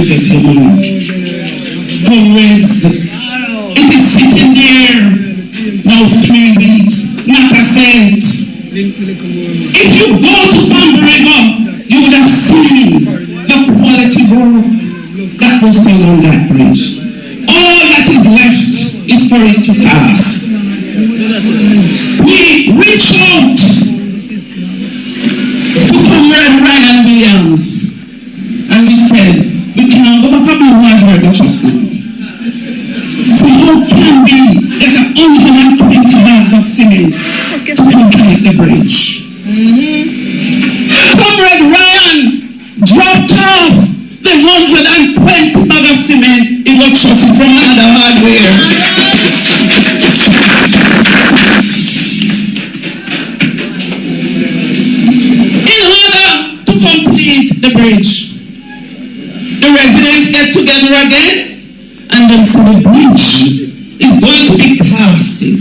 you get your money. Comrades, it is sitting there now 3 weeks, not a cent. If you go to Bambo River, you would have seen the quality work that was done on that bridge. All that is left is for it to pass. We reach out to Comrade Ryan Williams and we said, we can't go back up in hard work just now. So how can we, there's 120 miles of cement to complete the bridge? Comrade Ryan dropped off the 120 bag of cement in what she from another hardware. In order to complete the bridge, the residents get together again and then so the bridge is going to be casted.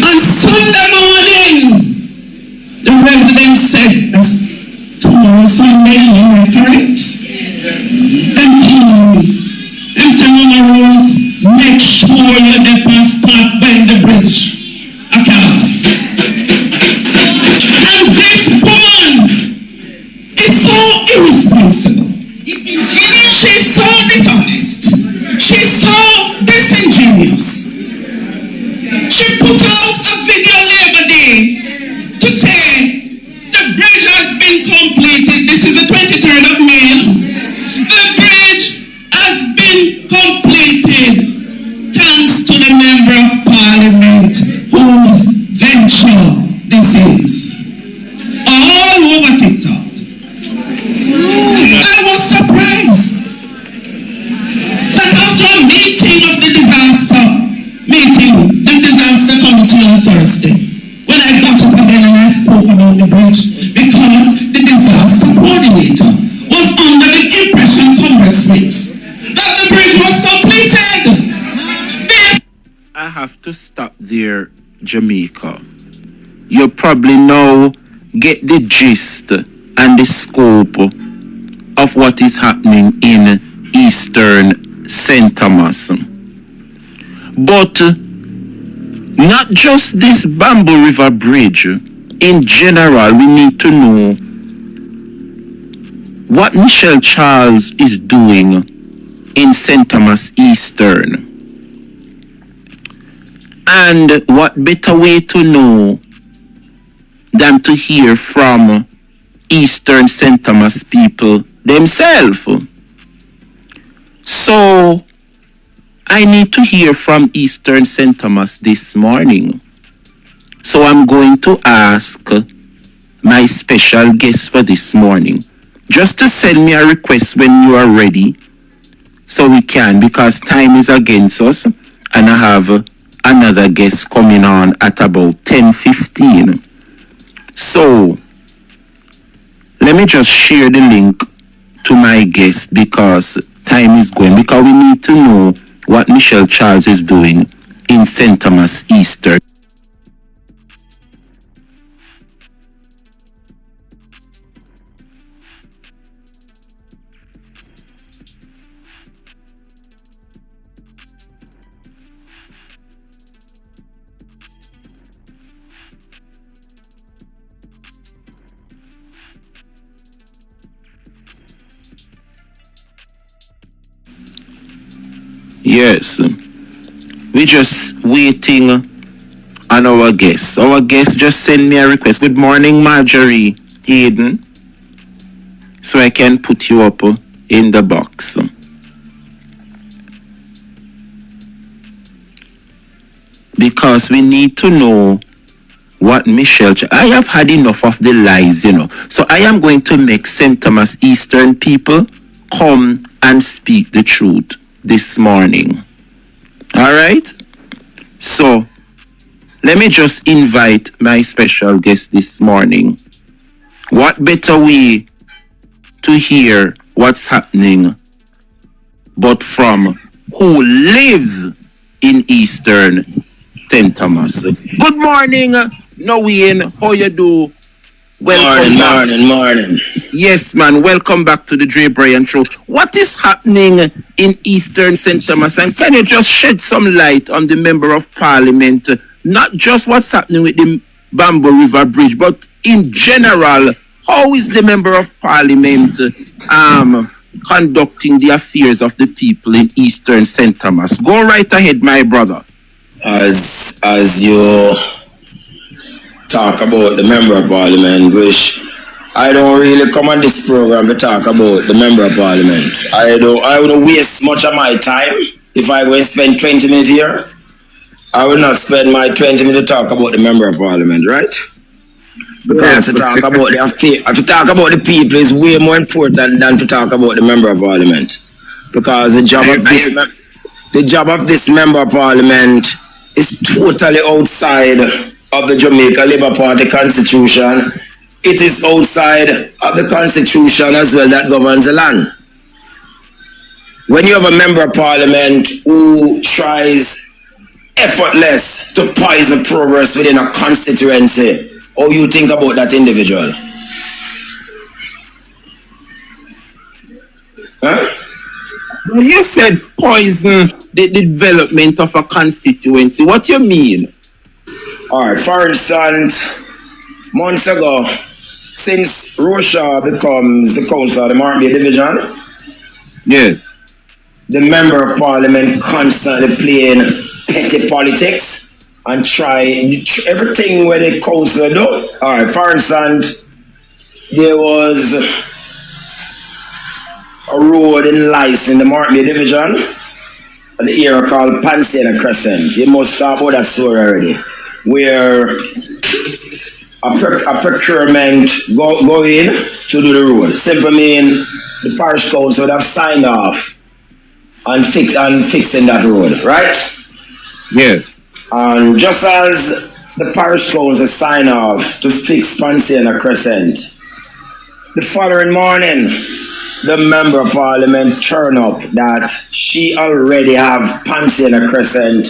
On Sunday morning, the residents said, tomorrow Sunday, you are correct? Then came me and said, Mama Rose, make sure you're there on spot when the bridge across. And this woman is so irresponsible. She's so dishonest. She's so disingenuous. She put out a video Labor Day to say the bridge has been completed. This is the 23rd of May. The bridge has been completed thanks to the Member of Parliament whose venture this is. All over TikTok. I was surprised that after a meeting of the disaster committee on Thursday, when I got up again and I spoke about the bridge, because the disaster coordinator was under the impression, Comrade Smith, that the bridge was completed. I have to stop there, Jamaica. You probably now get the gist and the scope of what is happening in Eastern St. Thomas. But not just this Bamboo River Bridge. In general, we need to know what Michelle Charles is doing in St. Thomas Eastern. And what better way to know than to hear from Eastern St. Thomas people themselves. So, I need to hear from Eastern St. Thomas this morning. So I'm going to ask my special guest for this morning just to send me a request when you are ready so we can, because time is against us and I have another guest coming on at about 10:15. So, let me just share the link to my guest because time is going, because we need to know what Michelle Charles is doing in St. Thomas Eastern. Yes, we're just waiting on our guest. Our guest just sent me a request. Good morning, Marjorie Hayden. So I can put you up in the box. Because we need to know what Michelle... I have had enough of the lies, So I am going to make St. Thomas Eastern people come and speak the truth this morning. All right? So, let me just invite my special guest this morning. What better way to hear what's happening but from who lives in Eastern St. Thomas. Good morning, Noeen. How you do? Welcome back. Morning. Yes, man. Welcome back to the Drebrian show. What is happening in Eastern St. Thomas? And can you just shed some light on the Member of Parliament? Not just what's happening with the Bamboo River Bridge, but in general, how is the Member of Parliament conducting the affairs of the people in Eastern St. Thomas? Go right ahead, my brother. As you talk about the Member of Parliament, which I don't really come on this program to talk about the Member of Parliament. I wouldn't waste much of my time. If I were to spend 20 minutes here, I will not spend my 20 minutes to talk about the Member of Parliament, right? Because to talk about the people is way more important than to talk about the Member of Parliament. Because the job of this Member of Parliament is totally outside of the Jamaica Labour Party constitution. It is outside of the constitution as well that governs the land. When you have a Member of Parliament who tries effortless to poison progress within a constituency, how you think about that individual? Huh? You said poison the development of a constituency. What you mean? Alright, for instance, months ago, since Russia becomes the council of the Martin Division, yes, the Member of Parliament constantly playing petty politics and try everything where the council do. Alright, for instance, there was a road in Lice in the Martin Division, an area called Pansena Crescent. You must talk about that story already, where a procurement go in to do the road. Simply mean the parish council would have signed off and fixing that road, right? yes. And just as the parish council signed off to fix Pansena Crescent, the following morning, the Member of Parliament turned up that she already have Pansena Crescent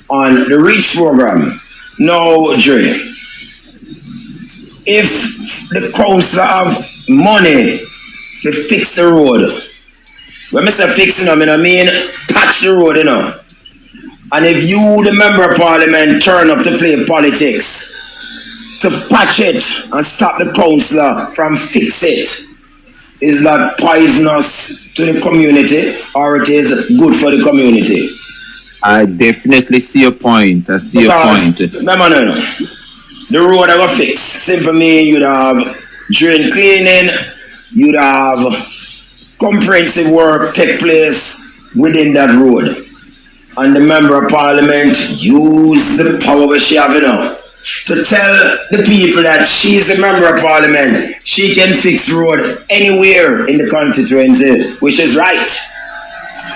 on the REACH program. Now, Dre, if the council have money to fix the road, when I say fixing them, I mean patch the road, And if you, the Member of Parliament, turn up to play politics, to patch it and stop the councillor from fix it, is that poisonous to the community or it is good for the community? I definitely see a point. I see a point. Remember, the road I got fix. Simple me, you'd have drain cleaning, you'd have comprehensive work take place within that road. And the Member of Parliament use the power she have to tell the people that she's the Member of Parliament. She can fix road anywhere in the constituency, which is right.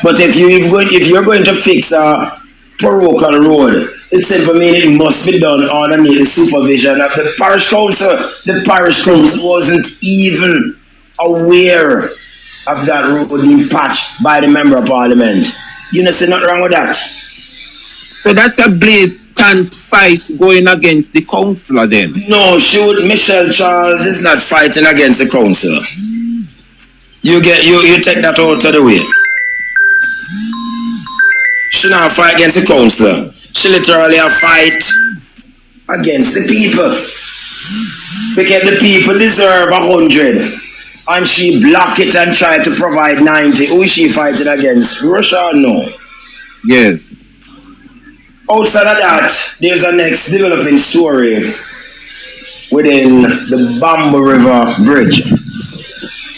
But if you're going to fix a parochial road, it simply means it must be done underneath the supervision of the parish council. The parish council wasn't even aware of that road being patched by the Member of Parliament. You know, see nothing wrong with that. So that's a blatant fight going against the councillor then? No, Michelle Charles is not fighting against the councillor. You take that out of the way. She not fight against the councillor. She literally a fight against the people. Because the people deserve 100. And she block it and try to provide 90. Who is she fighting against? Russia or no? Yes. Outside of that, there's a next developing story within the Bamboo River Bridge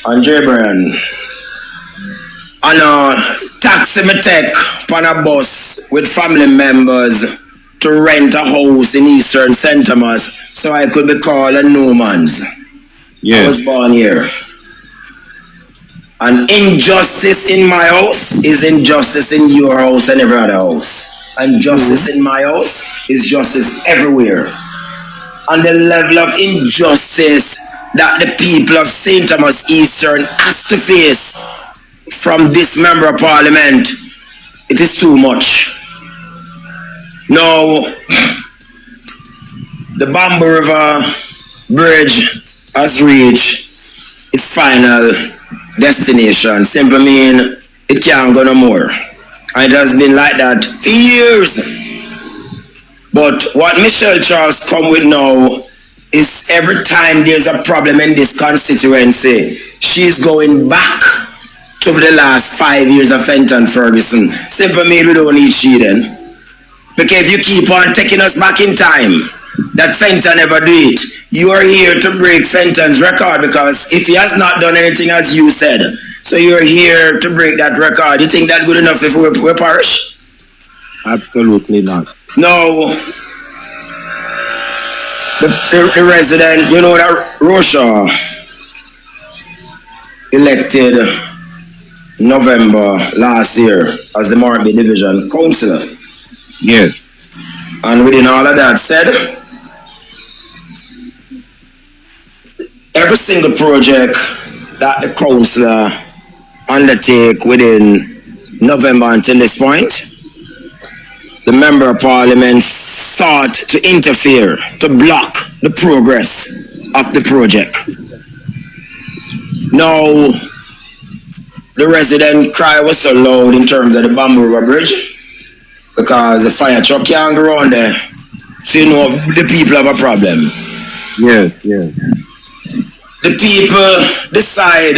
on Drebrian. And a taxi me take on a bus with family members to rent a house in Eastern St. Thomas so I could be called a Newmans. Yes. I was born here. And injustice in my house is injustice in your house and every other house. And justice in my house is justice everywhere. And the level of injustice that the people of St. Thomas Eastern has to face from this Member of Parliament, it is too much. Now, the Bamboo River Bridge has reached its final destination. Simply mean it can't go no more. And it has been like that for years. But what Michelle Charles come with now is every time there's a problem in this constituency, she's going back to the last 5 years of Fenton Ferguson. Simply mean we don't need she then. Because if you keep on taking us back in time, that Fenton never do it. You are here to break Fenton's record because if he has not done anything as you said, so you're here to break that record. You think that good enough if we're parish? Absolutely not. No. The resident, you know that Rocha elected November last year as the Marby Division Councillor. Yes. And within all of that said, every single project that the councillor undertake within November until this point, the Member of Parliament sought to interfere, to block the progress of the project. Now, the resident cry was so loud in terms of the Bamboo River Bridge because the fire truck can't go around there. So you know the people have a problem. Yes, yes. The people decide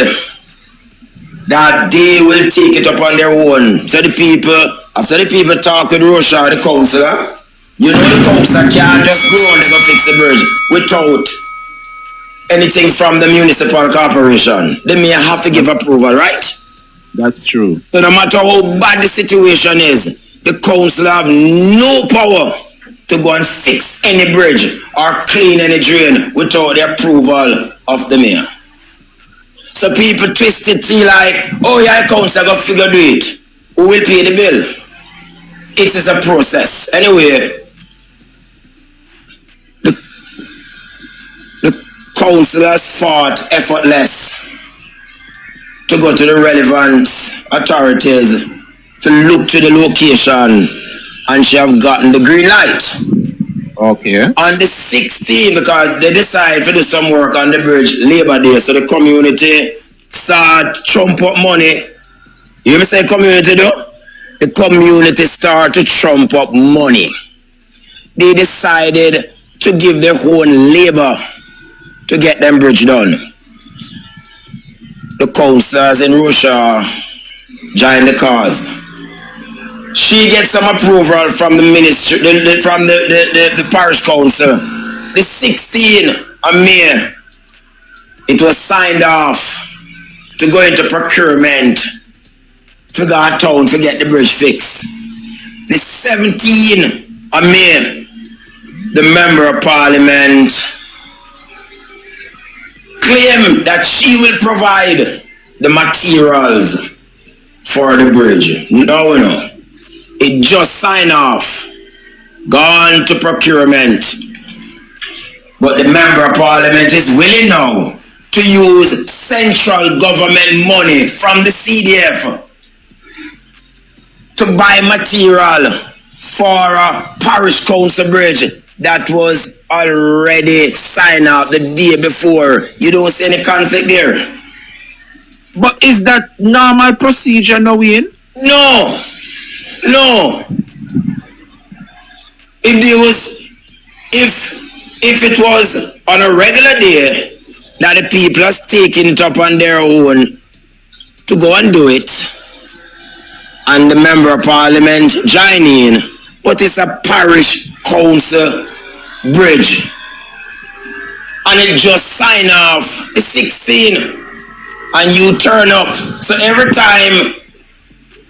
that they will take it up on their own. So the people, after the people talk with Rocha, the councillor, you know the councillor can't just go on there to fix the bridge without anything from the municipal corporation. They may have to give approval, right? That's true. So no matter how bad the situation is, the council have no power to go and fix any bridge or clean any drain without the approval of the mayor. So people twist it, feel like, oh yeah, council got figure do it. Who will pay the bill? It is a process. Anyway, the councillors fought effortless to go to the relevant authorities to look to the location, and she have gotten the green light. Okay. On the 16th, because they decide to do some work on the bridge Labor Day, so the community start trump up money. You hear me say community though? The community start to trump up money. They decided to give their own labor to get them bridge done. The councillors in Rocha join the cause. She gets some approval from the ministry, from the parish council. The 16th of May, it was signed off to go into procurement to go to town to get the bridge fixed. The 17th of May, the Member of Parliament claimed that she will provide the materials for the bridge. No. It just signed off, gone to procurement. But the Member of Parliament is willing now to use central government money from the CDF to buy material for a parish council bridge that was already signed off the day before. You don't see any conflict there. But is that normal procedure now, Ian? No. If it was on a regular day that the people are taking it up on their own to go and do it, and the Member of Parliament join in, but it's a parish council bridge, and it just sign off the 16, and you turn up. So every time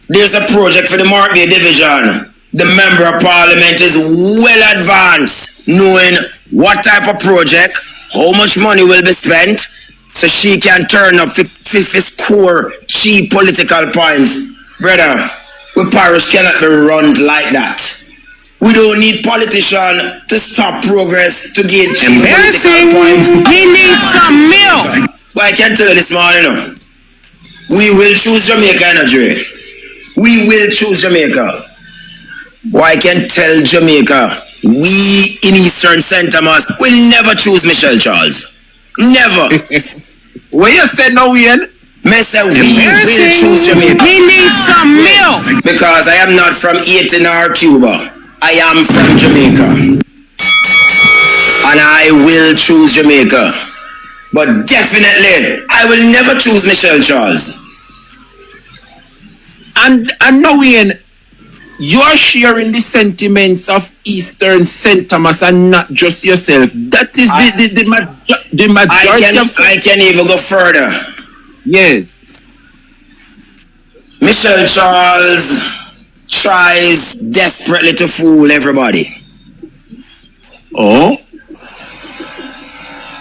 there's a project for the Marby Division, the Member of Parliament is well advanced, knowing what type of project, how much money will be spent, so she can turn up to score cheap political points. Brother, we parish cannot be run like that. We don't need politicians to stop progress to gain cheap political points. We need some milk. But I can tell you this morning, we will choose Jamaica, Dre. We will choose Jamaica. I can tell Jamaica, we in Eastern St. Thomas will never choose Michelle Charles. Never. What you said now, Wayne? Me say we will choose Jamaica. He needs some milk. Because I am not from Haiti nor Cuba. I am from Jamaica. And I will choose Jamaica. But definitely, I will never choose Michelle Charles. And now, Wayne, you are sharing the sentiments of Eastern St. Thomas and not just yourself. That is the majority of... I can even go further. Yes. Michelle Charles tries desperately to fool everybody. Oh?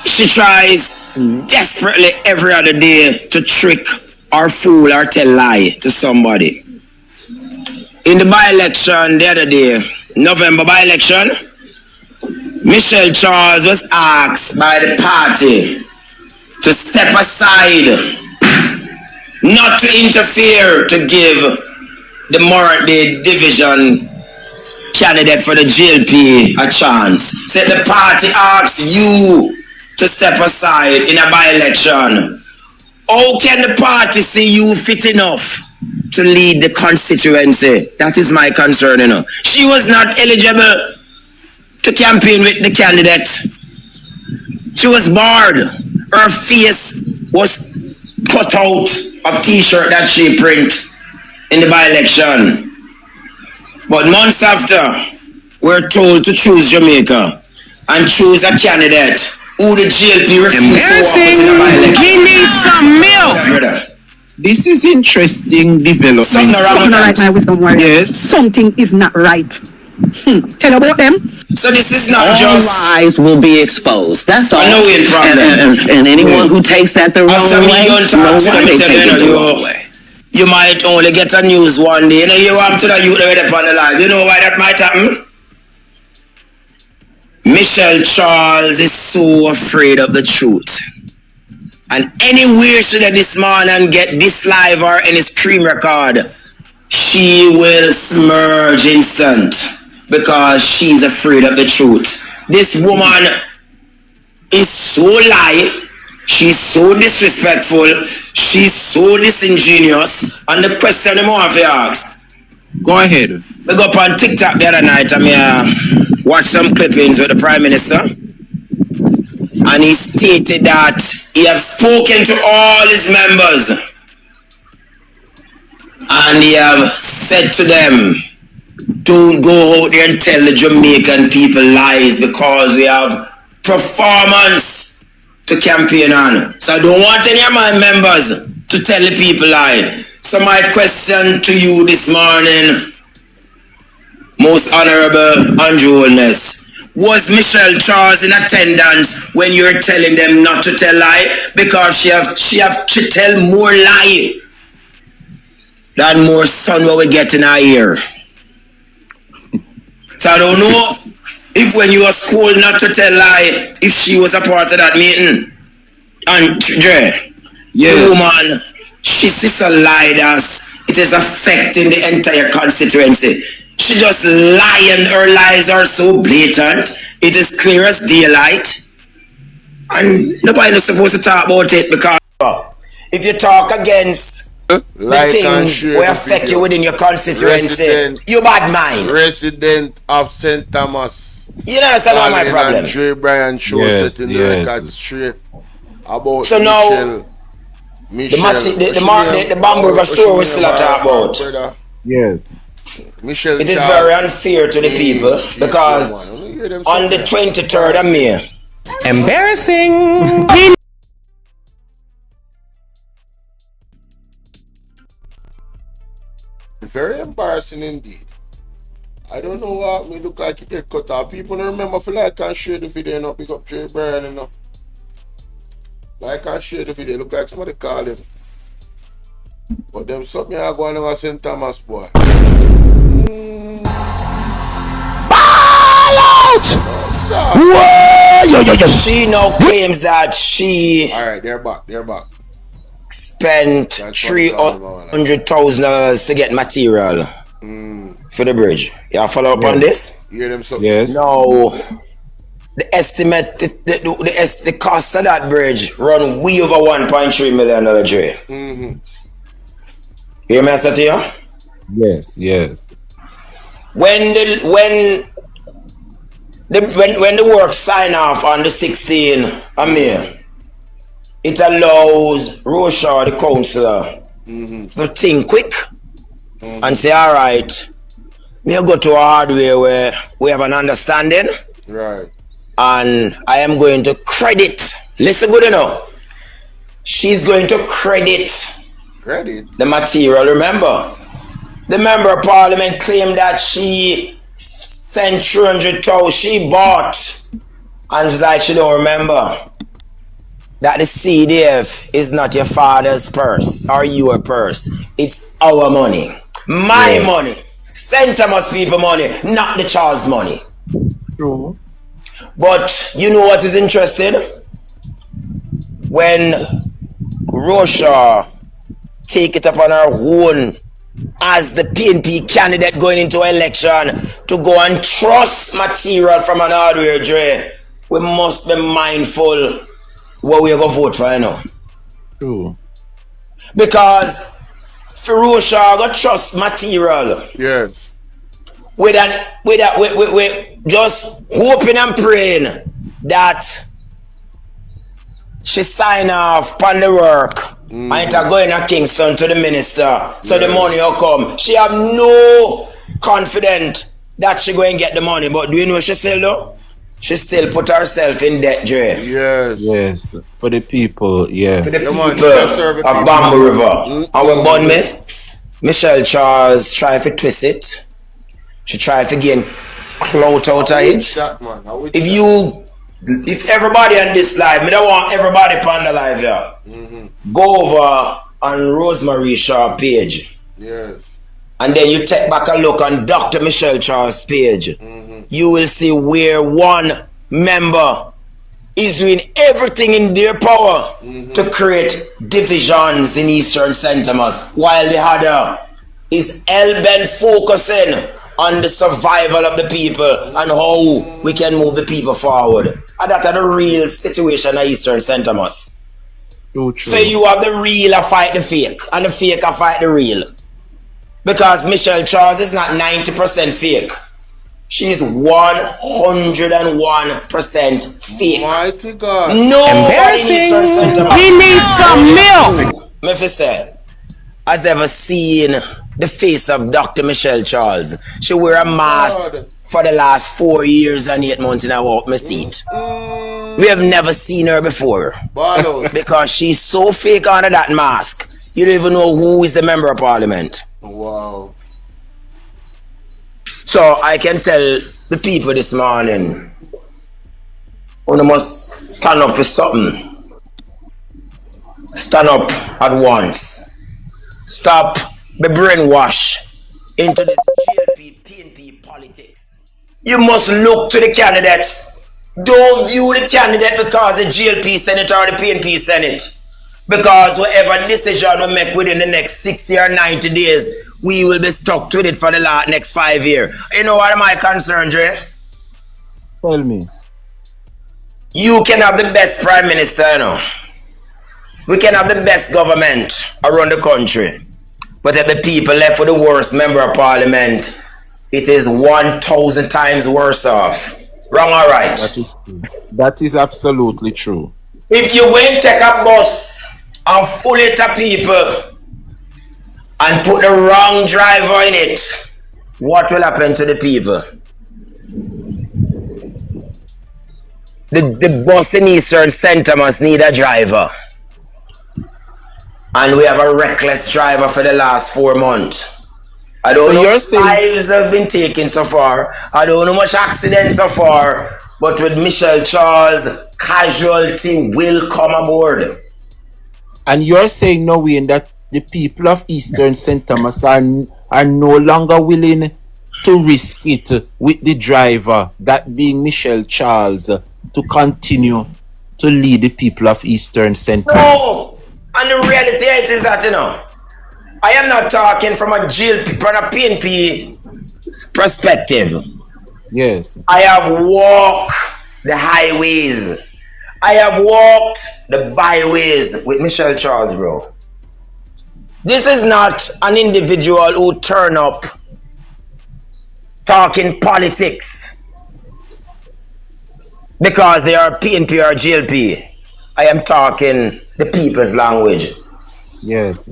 She tries desperately every other day to trick or fool or tell lie to somebody. In the by-election the other day, November by-election, Michelle Charles was asked by the party to step aside, not to interfere, to give the division candidate for the GLP a chance. Said the party asked you to step aside in a by-election. How can the party see you fit enough to lead the constituency? That is my concern, you know. She was not eligible to campaign with the candidate. She was barred. Her face was cut out of t-shirt that she print in the by-election. But months after, we're told to choose Jamaica and choose a candidate who the GLP refused to walk with in the by-election. He needs some milk. This is interesting development. Something Something not right, my wisdom warrior. Yes. Something is not right. Tell about them. So this is not All just... lies will be exposed. That's all. I know we're in problem. And anyone who takes that the wrong After me way, done talk, knows why I'm they telling take it the you, wrong way. you might only get a news one day. You know, you want to the youth already upon the live. You know why that might happen? Michelle Charles is so afraid of the truth. And anywhere she let this man and get this live or any screen record, she will smurge instant because she's afraid of the truth. This woman is so lie, she's so disrespectful, she's so disingenuous. And the question I'm going to ask. Go ahead. We go up on TikTok the other night and watch some clippings with the Prime Minister. And he stated that he have spoken to all his members. And he have said to them, don't go out there and tell the Jamaican people lies because we have performance to campaign on. So I don't want any of my members to tell the people lie. So my question to you this morning, most honorable Andrew Holness, was Michelle Charles in attendance when you're telling them not to tell lie? Because she have to tell more lie than more sun what we get in our ear. So I don't know if when you was told not to tell lie, if she was a part of that meeting. And Dre, the woman, she's just a lie that it is affecting the entire constituency. She just lying, her lies are so blatant. It is clear as daylight. And nobody's supposed to talk about it because if you talk against the things will affect you within your constituency, you bad mind. Resident of St. Thomas. You know that's not my problem. Drebrian show setting the record straight about so now the Bamboo River story we still talk about. Yes. Michelle it is very unfair to the people because on the 23rd of May, embarrassing. Very embarrassing indeed. I don't know what me look like it get cut off. People don't remember for like and share the video, you know, pick up Drebrian, you know. Like and share the video, look like somebody call him. But them something are going on at St. Thomas, boy. She now claims that she alright, they're back. Spent $300,000 to get material for the bridge. You follow up on this? Hear them so. Yes. No. The estimate, the cost of that bridge run way over $1.3 million, Dre. Mm-hmm. Hear me, I said to you? Yes. When the work sign off on the 16th of May, it allows Roshaw, the councillor, to think quick and say, all right, we'll go to a hardware where we have an understanding. Right. And I am going to credit, listen good enough, she's going to credit the material. Remember, the member of parliament claimed that she sent 300,000, she bought, and it's like she don't remember that the CDF is not your father's purse or your purse. It's our money. My money. St. Thomas people money, not the Charles money. True. But you know what is interesting? When Roshaw take it upon her own as the PNP candidate going into election to go and trust material from an hardware Dre, we must be mindful what we are going to vote for, you know. True. Because for Roshaw got trust material. Yes. With just hoping and praying that she sign off on the work and it going to Kingston to the minister, so the money will come. She have no confidence that she going to get the money, but do you know what she still do? She still put herself in debt, Dre. Yes. For the people, yeah. For the people of Bamboo River. And when born me, Michelle Charles try to twist it. She try to gain clout out of it. If everybody on this live, me don't want everybody on the live here. Go over on Rosemary Shaw page. Yes. And then you take back a look on Dr. Michelle Charles' page. You will see where one member is doing everything in their power to create divisions in Eastern St. Thomas, while the other is hell-bent focusing on the survival of the people and how we can move the people forward. And that's the real situation in Eastern St. Thomas. So you have the real a fight the fake, and the fake a fight the real. Because Michelle Charles is not 90% fake. She's 101% fake. Mighty God. Nobody in Eastern St. Thomas. We need some milk. Me fi say, has ever seen the face of Dr. Michelle Charles. She wear a mask for the last 4 years and 8 months in a walk my seat. We have never seen her before. Bolo. Because she's so fake under that mask. You don't even know who is the member of parliament. Wow. So I can tell the people this morning, you must stand up for something. Stand up at once. Stop the brainwash into this GLP, PNP politics. You must look to the candidates. Don't view the candidate because the GLP Senate or the PNP Senate. Because whatever decision we make within the next 60 or 90 days, we will be stuck with it for the next 5 years. You know what my concern, Dre? Tell me. You can have the best prime minister, you know. We can have the best government around the country. But if the people left with the worst member of parliament, it is 1,000 times worse off. Wrong or right? That is absolutely true. If you went and take a bus and full it of people and put the wrong driver in it, what will happen to the people? The bus in Eastern St. Thomas need a driver. And we have a reckless driver for the last 4 months. I don't know how lives have been taken so far. I don't know much accidents so far. But with Michelle Charles, casualty will come aboard. And you're saying, knowing that the people of Eastern St. Thomas are no longer willing to risk it with the driver, that being Michelle Charles, to continue to lead the people of Eastern St. Thomas. No! And the reality is that, you know, I am not talking from a GLP, from a PNP perspective. Yes. I have walked the highways. I have walked the byways with Michelle Charles, bro. This is not an individual who turn up talking politics because they are PNP or GLP. I am talking the people's language. Yes.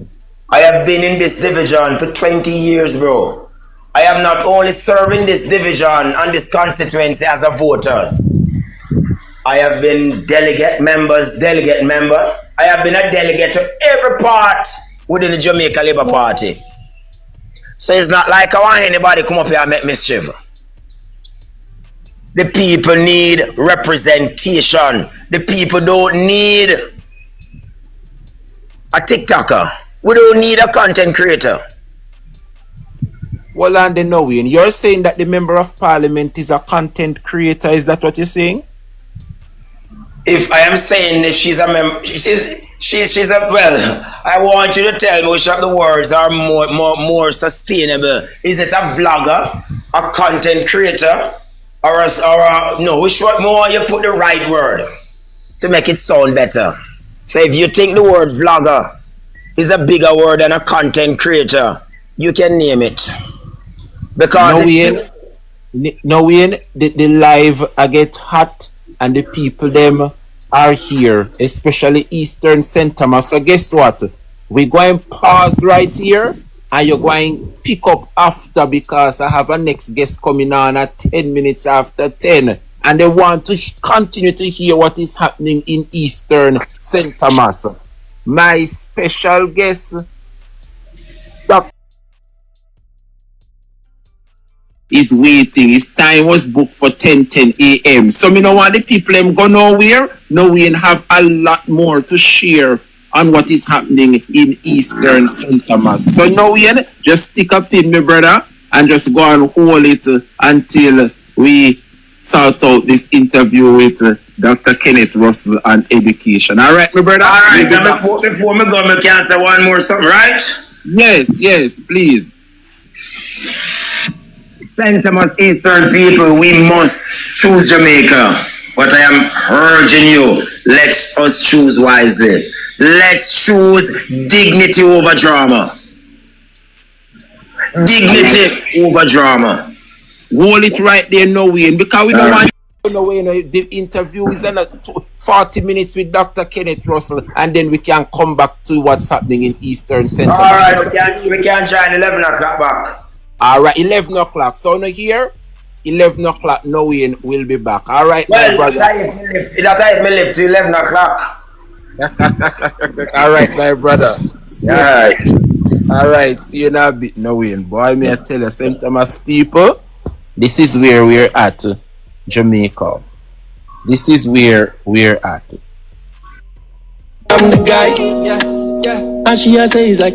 I have been in this division for 20 years, bro. I am not only serving this division and this constituency as a voter. I have been delegate member. I have been a delegate to every part within the Jamaica Labour Party. So it's not like I want anybody come up here and make mischief. The people need representation. The people don't need a TikToker. We don't need a content creator. Well, and then knowing you're saying that the member of parliament is a content creator. Is that what you're saying? If I am saying that she's a member, she's a, well, I want you to tell me which of the words are more sustainable. Is it a vlogger, a content creator, or a no? Which one more you put the right word to make it sound better? So if you think the word vlogger is a bigger word than a content creator, you can name it. Because knowing the live I get hot and the people them are here, especially Eastern St. Thomas. So guess what? We're going to pause right here and you're going to pick up after because I have a next guest coming on at 10 minutes after 10. And they want to continue to hear what is happening in Eastern St. Thomas. My special guest, Dr. is waiting. His time was booked for 10 a.m. So me know want the people them go nowhere. No, we have a lot more to share on what is happening in Eastern St. Thomas. So now we just stick up in me brother and just go and hold it until we sort out this interview with Dr. Kenneth Russell on education. All right, my brother? All right, before me go, me can say one more something, right? Yes, please. St. Thomas Eastern people, we must choose Jamaica. But I am urging you, let us choose wisely. Let's choose dignity over drama. Dignity over drama. Hold it right there, no way. Because we don't want no way. The interview is in 40 minutes with Dr. Kenneth Russell, and then we can come back to what's happening in Eastern St. Thomas. All right, we can join 11 o'clock back. All right, 11 o'clock. So now here, 11 o'clock, no way, we'll be back. All right, well, my brother. That me live to 11 o'clock. All right, my brother. Alright. All right, see you now a bit, no way. Boy, may I tell you, St. Thomas people, this is where we're at, Jamaica. This is where we're at. I'm the guy, yeah. And she say he's like